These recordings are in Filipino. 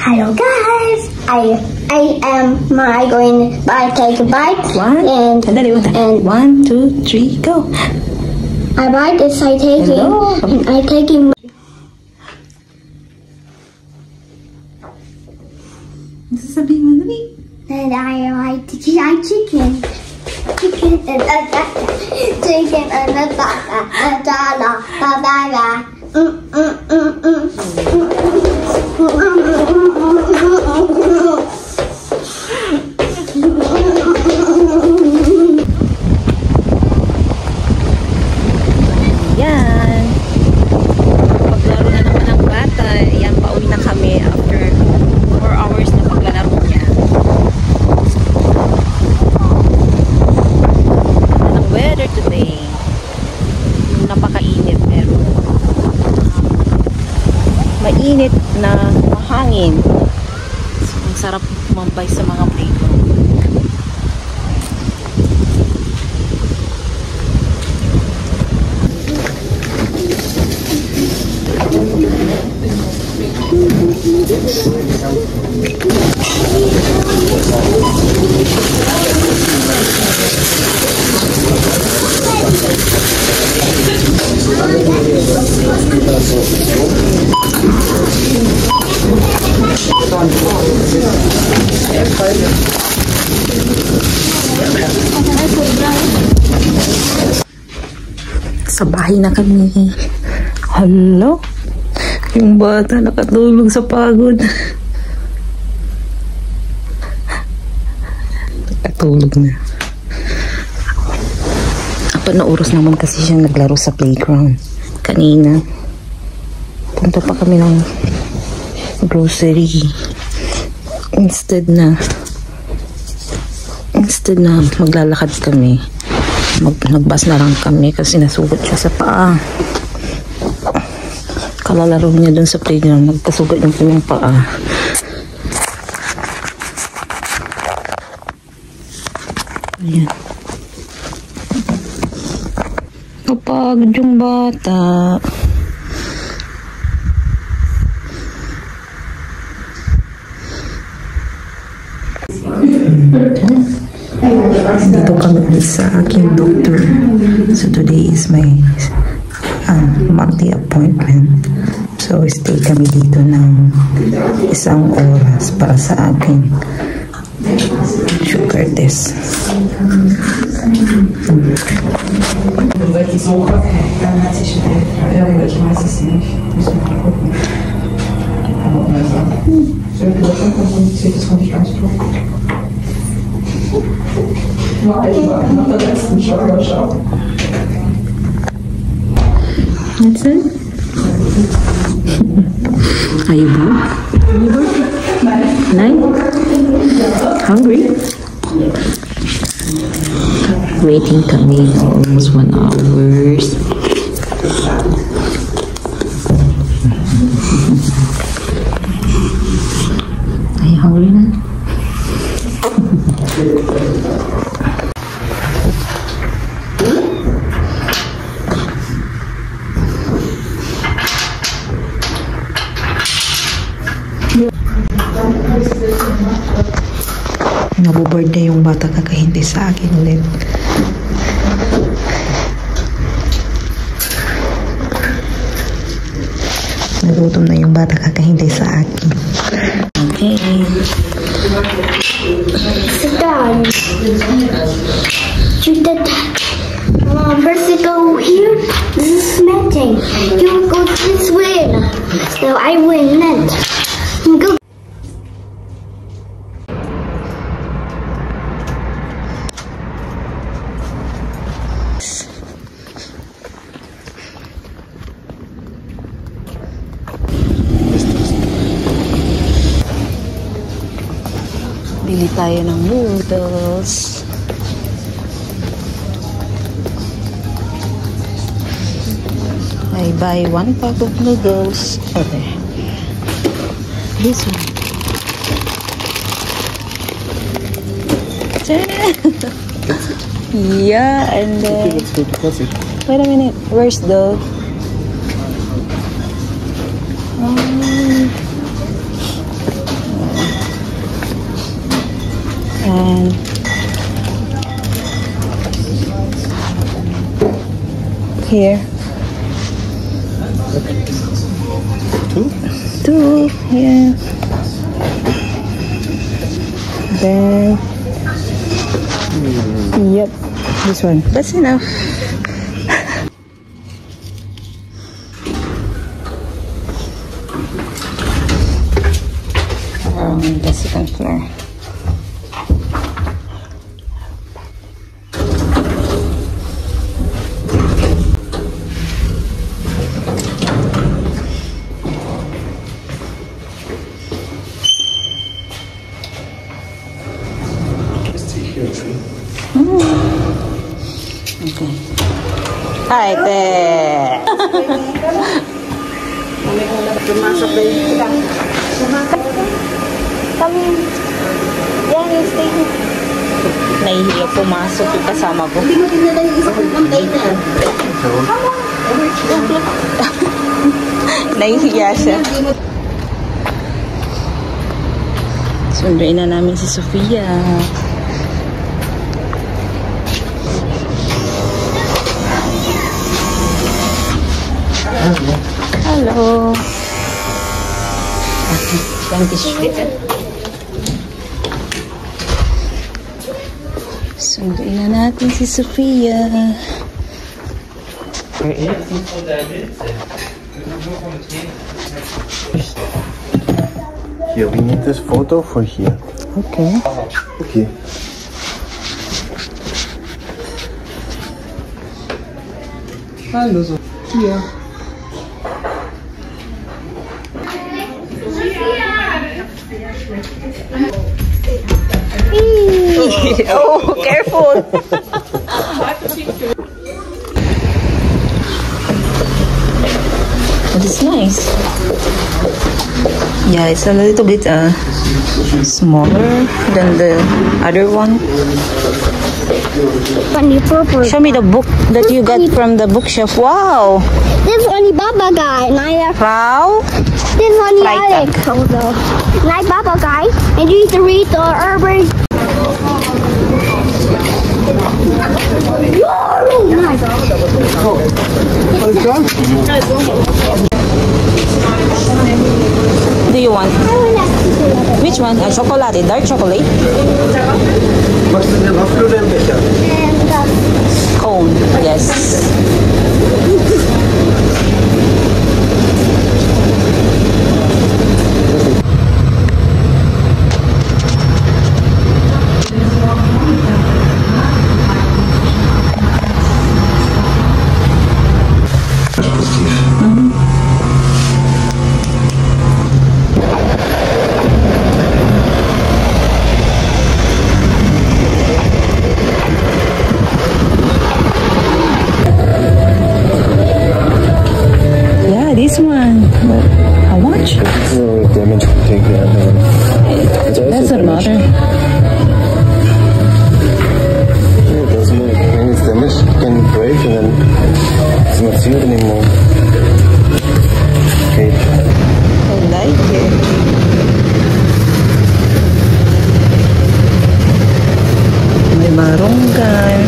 Hello guys, I am going to take a bite. And 1, 2, 3, go. I bite is I taking and I taking. Sabihin mo na And I like to eat chicken. Chicken and chicken and yan. Paglaro na naman ng bata. Yan, pauwi na kami after 4 hours na paglalaro niya. Ang weather today, napakainit pero mainit na mahangin. So, ang sarap kumambay sa mga playground. Sa bahay na kami. Hello? Yung bata nakatulog sa pagod. Nakatulog na. Apat na oras naman kasi siya naglaro sa playground. Kanina. Punta pa kami ng grocery. Instead na maglalakad kami, nagbas na lang kami kasi nasugat siya sa paa. Kalalaro niya dun sa playground, nagkasugat yung kanyang paa. Ayan. Kapagod yung bata. Dito kami sa aking doctor. So today is my monthly appointment. So stay kami dito ng 1 oras para sa aking sugar test. That's it? Are you bored? Nine? Hungry? Waiting kami almost 1 hour. Are you hungry now? Naboboard na yung bata kakahintay sa akin ulit. Nagutom na yung bata kakahintay sa akin. Okay. Sit down. You did that. First you go here. This is matching. You go this way. So I win that. Go. Bili tayo ng noodles. I buy 1 pack of noodles. Okay. This one. Yeah, and then... Wait a minute. Where's the... And here. Two, yeah. Then, yep, this one. That's enough. The second floor. Okay. Hi there. Kami, yan yung stay. Nahihiya pumasok yung kasama ko. Hindi mo tinala yung isa kong container. Nahihiya siya. Sunduin na namin si Sofia. Hello. Sunduin na natin si Sofia. Here, we need this photo for here. Okay. Okay. Hallo, Sophia. Oh, careful. But it's nice. Yeah, it's a little bit smaller than the other one. Funny purple. Show me the book that you got from the bookshelf. Wow. This funny Baba guy. Wow. This funny Right. Alex also. Like Baba guy. And you need to read the urban. Do you want? Which one? A chocolate, dark chocolate? Machst du den Apfel oder den Becher? Cone, yes. This one, but how much? So damage to take the other one. Doesn't matter. It doesn't look. When it's damaged, it can break and then it's not sealed anymore. Okay. I like it. May barangay.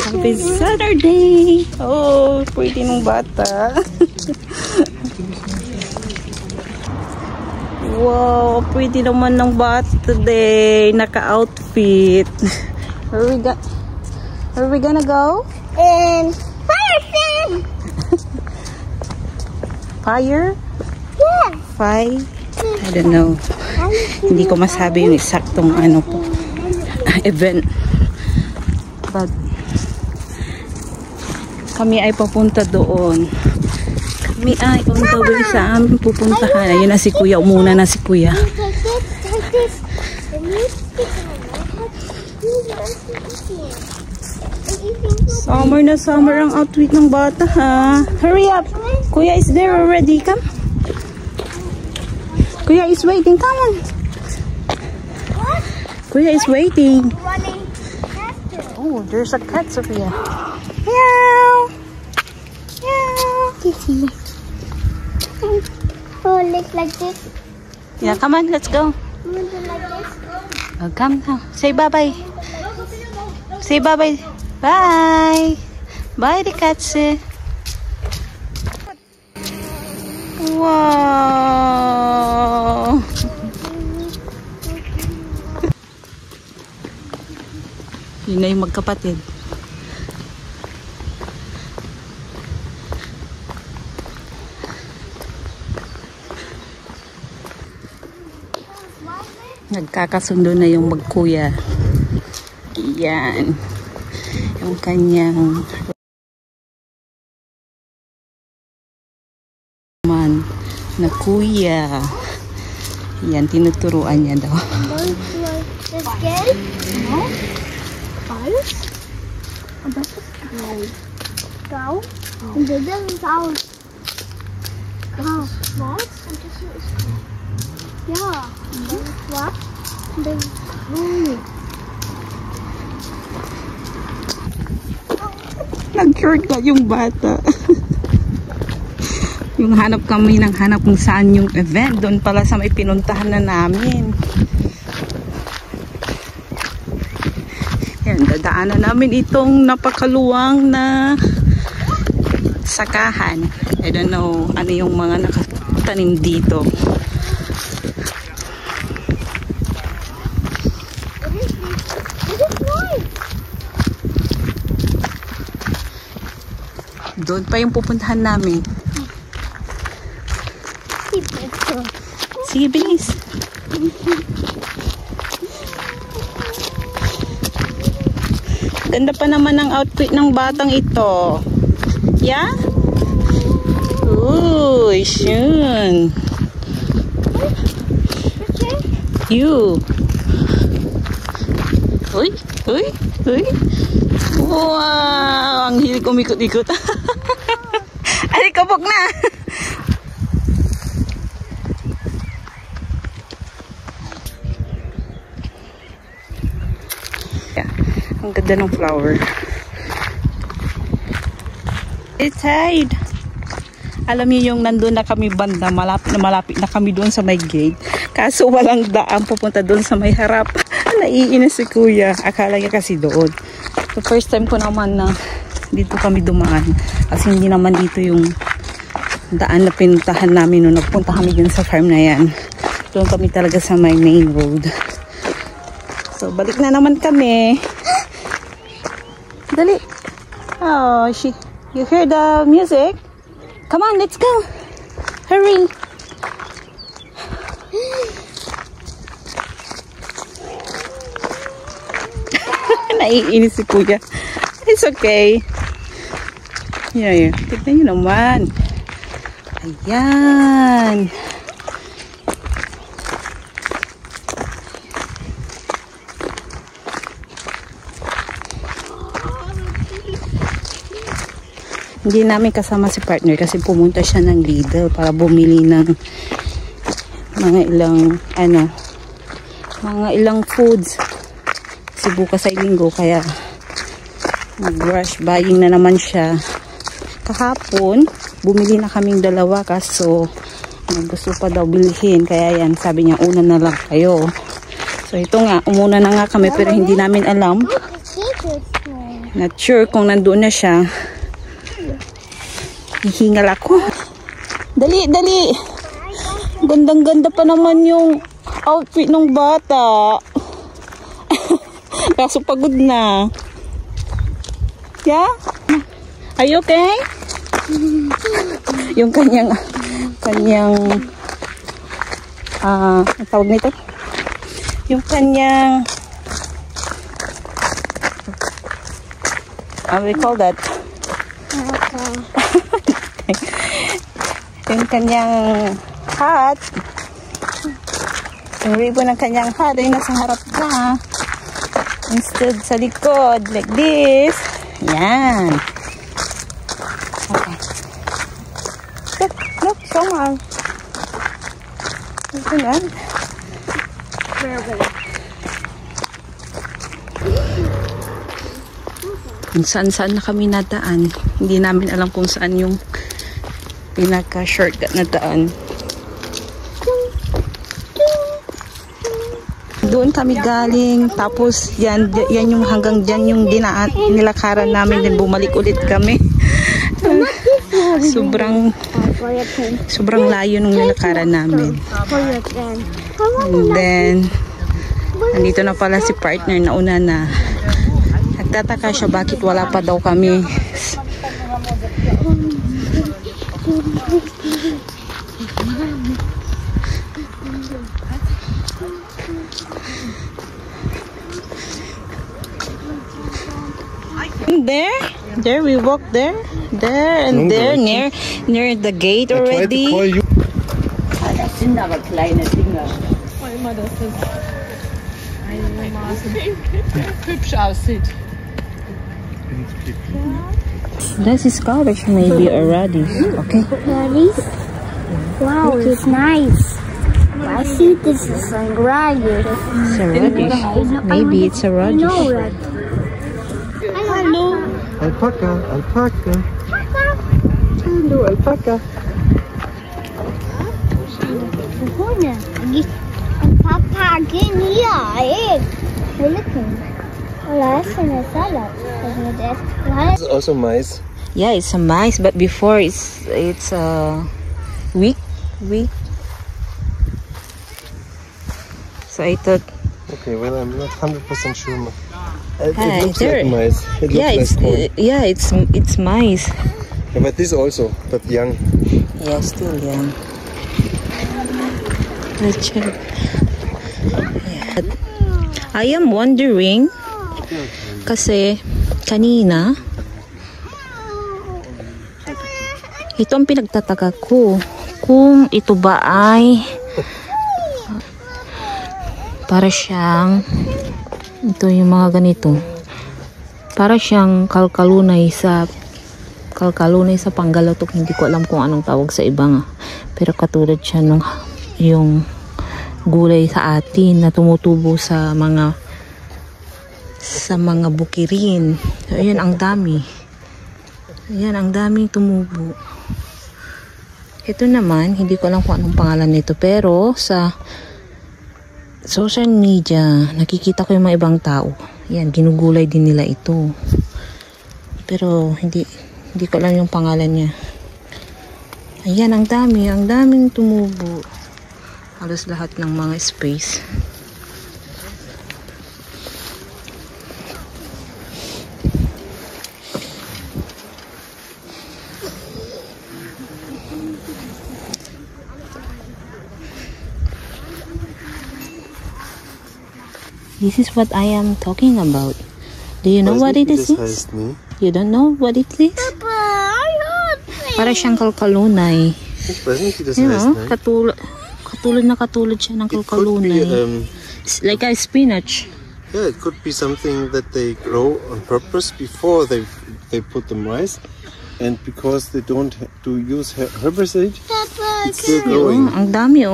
Happy Saturday! Oh, pretty nung bata. Wow, pretty naman ng bata today. Naka-outfit. Where we gonna go? And fire Fire? Yes. Fire? I don't know. Hindi ko masabi yung eksaktong ano po event. But kami ay papunta doon. Kami ay on the way sa aming pupuntahan. Ayun na si Kuya. Umuna na si Kuya. Take this. Summer na summer ang outfit ng bata, ha? Hurry up! Kuya is there already. Come. Kuya is waiting. Come on. Kuya is waiting. Running faster. Oh, there's a cat, Sophia. Meow. Meow. Kitty. Oh, like this. Yeah, come on. Let's go. Like this. Oh, come now. Say bye-bye. Say bye-bye. Bye. Bye, the cats. Wow. Yun na yung magkapatid. Nagkakasundo na yung magkuya. Yan. Yung kanyang man na kuya. Yan, tinuturuan niya daw. This game? No. Alles? Und das ist grau. Grau? Und das ist auch grau. Schwarz und das hier ist grau. Ja. Und das ist schwarz und das ist grün. Nag-shortcut yung bata. Yung hanap kami ng hanap kung saan yung event. Doon pala sa may pinuntahan na namin. Yan, dadaanan namin itong napakaluwang na sakahan. I don't know ano yung mga nakatanim dito. Doon pa yung pupuntahan namin. Sige, bilis. Ganda pa naman ang outfit ng batang ito. Yeah? Ooh, yun. You. Uy, uy, uy. Wow, ang hilig umikot-ikot. Ay, kabog na. Yeah, ang ganda ng flower. It's hide. Alam niyo yung nandun na kami banda, malapit na kami doon sa may gate. Kaso walang daan pupunta doon sa may harap. Naiinis si Kuya. Akala niya kasi doon. The first time ko naman na dito kami dumaan. Kasi hindi naman dito yung daan na pinuntahan namin nung nagpunta kami dun sa farm na yan. Doon kami talaga sa my main road. So, balik na naman kami. Dali. Oh, you hear the music? Come on, let's go. Hurry. Naiinis si Kuya. It's okay. Yeah. Tignan nyo naman. Ayan. Hindi namin kasama si partner kasi pumunta siya ng Lidl para bumili ng mga ilang foods. Kasi bukas ay linggo kaya nag-rush buying na naman siya. Kahapon, bumili na kaming dalawa kaso gusto pa daw bilhin. Kaya yan, sabi niya, una na lang kayo. So ito nga, umuna na nga kami pero hindi namin alam. Not sure kung nandoon na siya. Hihingal ako. Dali, dali. Gandang-ganda pa naman yung outfit ng bata. Kaso pagod na. Yeah? Are you okay? Yung kanyang kanyang ang tawag nito? Yung kanyang we call that yung kanyang hat, yung ribbon ng kanyang hat ay nasa harap na instead sa likod like this. Yan. Okay. Look, so much. Ito na. Saan-saan na kami nadaan. Hindi namin alam kung saan yung pinaka-shortcut na daan. Doon kami galing, tapos yan yung hanggang dyan yung nilakaran namin, din bumalik ulit kami. sobrang layo nung nilakaran namin. And then andito na pala si partner na una na. Nagtataka siya bakit wala pa daw kami. There we walk there and there near the gate already. Das sind aber kleine Dinger. Immer, dass das einigermaßen hübsch aussieht. This is cabbage maybe or radish. Okay. Radish? Wow, it's nice. I see this is like radish. It's a radish. Maybe it's a radish. Hello. Alpaca, alpaca. Hello, alpaca. Papa, gehen hier, ey. Wir looking. Well, that's in a salad. It's also mice. Yeah, it's a mice, but before it's weak. So I thought. Okay, well, I'm not 100% sure. It looks like mice. It's mice. Yeah, but this also, but young. Yeah, still young. Let's check. Yeah. I am wondering, kasi kanina, ito ang pinagtataka ko, kung ito ba ay para siyang, ito yung mga ganito, para siyang kalkalunay sa Panggalatok. Hindi ko alam kung anong tawag sa iba nga, pero katulad siya nung yung gulay sa atin na tumutubo sa mga bukirin. So, ayan, ang dami. Ayan, ang daming tumubo. Ito naman, hindi ko alam kung anong pangalan nito, pero sa social media, nakikita ko yung mga ibang tao. Ayan, ginugulay din nila ito. Pero hindi ko alam yung pangalan niya. Ayan, ang daming tumubo. Halos lahat ng mga space. This is what I am talking about. Do you know what it is? You don't know what it is? Para siyang kalkalunay. You know, katulad siya ng kalkalunay. Like a spinach. Yeah, it could be something that they grow on purpose before they put them rice, and because they don't use herbicide, it's still growing. Ang dami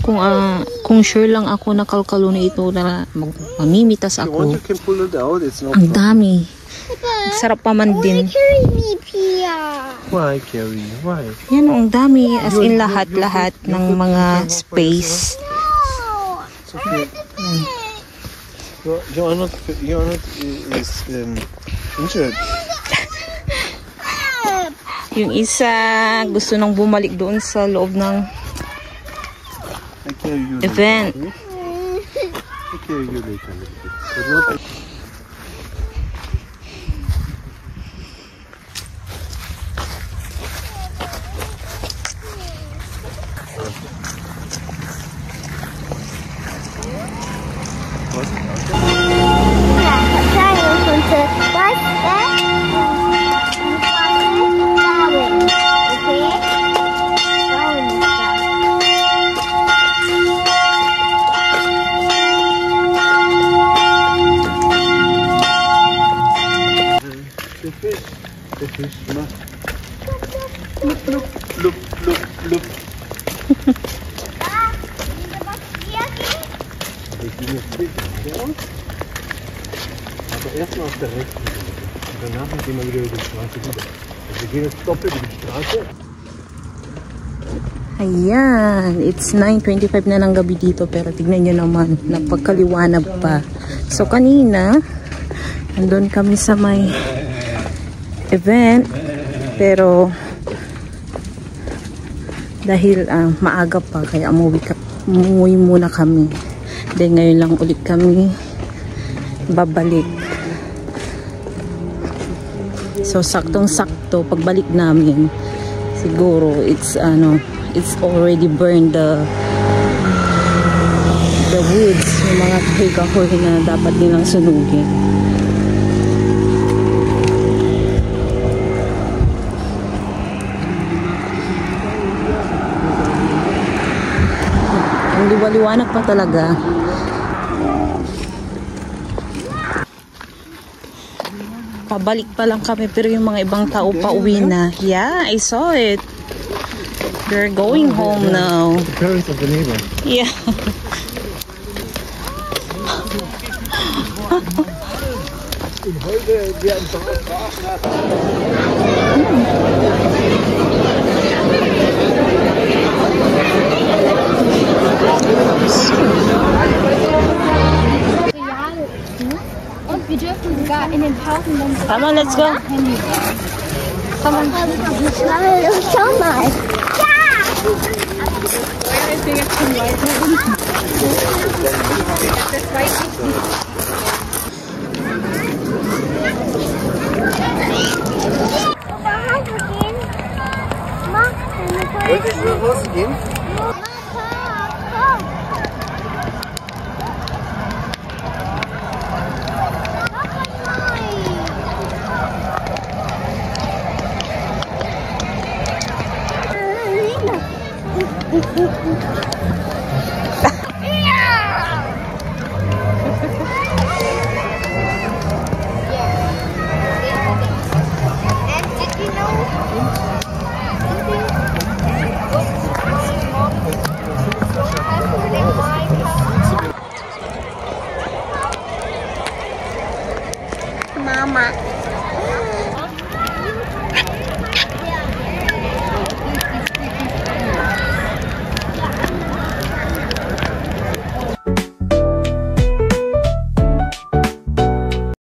Kung sure lang ako na kalkalunay ito na mamimitas If you ako. want, you can pull it out. It's no Ang problem. dami. Sarap pa man din. Why, Carrie? Why? Yan, ang dami. As in lahat ng mga space. It's okay. You are not injured. Yung isa gusto nang bumalik doon sa loob ng I carry you event. later. I carry you later. But not Blub. Wir gehen jetzt mit vor uns. Aber erstmal auf der rechten Seite. Und danach gehen wir wieder über die Straße rüber. Also wir gehen jetzt doppelt über die Straße. Ayan, it's 9:25 na ng gabi dito pero tignan nyo naman, napagkaliwanag pa. So kanina, andun kami sa may event pero dahil maaga pa kaya umuwi muna kami. Then ngayon lang ulit kami babalik. So saktong-sakto pagbalik namin siguro it's already burned the woods, yung mga kahoy-kahoy na dapat nilang sunugin. Ang liwaliwanag pa talaga. Pabalik pa lang kami pero yung mga ibang tao pa uwi na. Yeah, I saw it. They're going home now. The parents of the neighbor. Yeah. Und wir dürfen sogar in den Pausen dann Come on, let's go. Handy. Komm mal, schau mal. Ich bin jetzt schon weiter unten. Das weiß ich nicht. Wolltest du nach Hause gehen? Mama.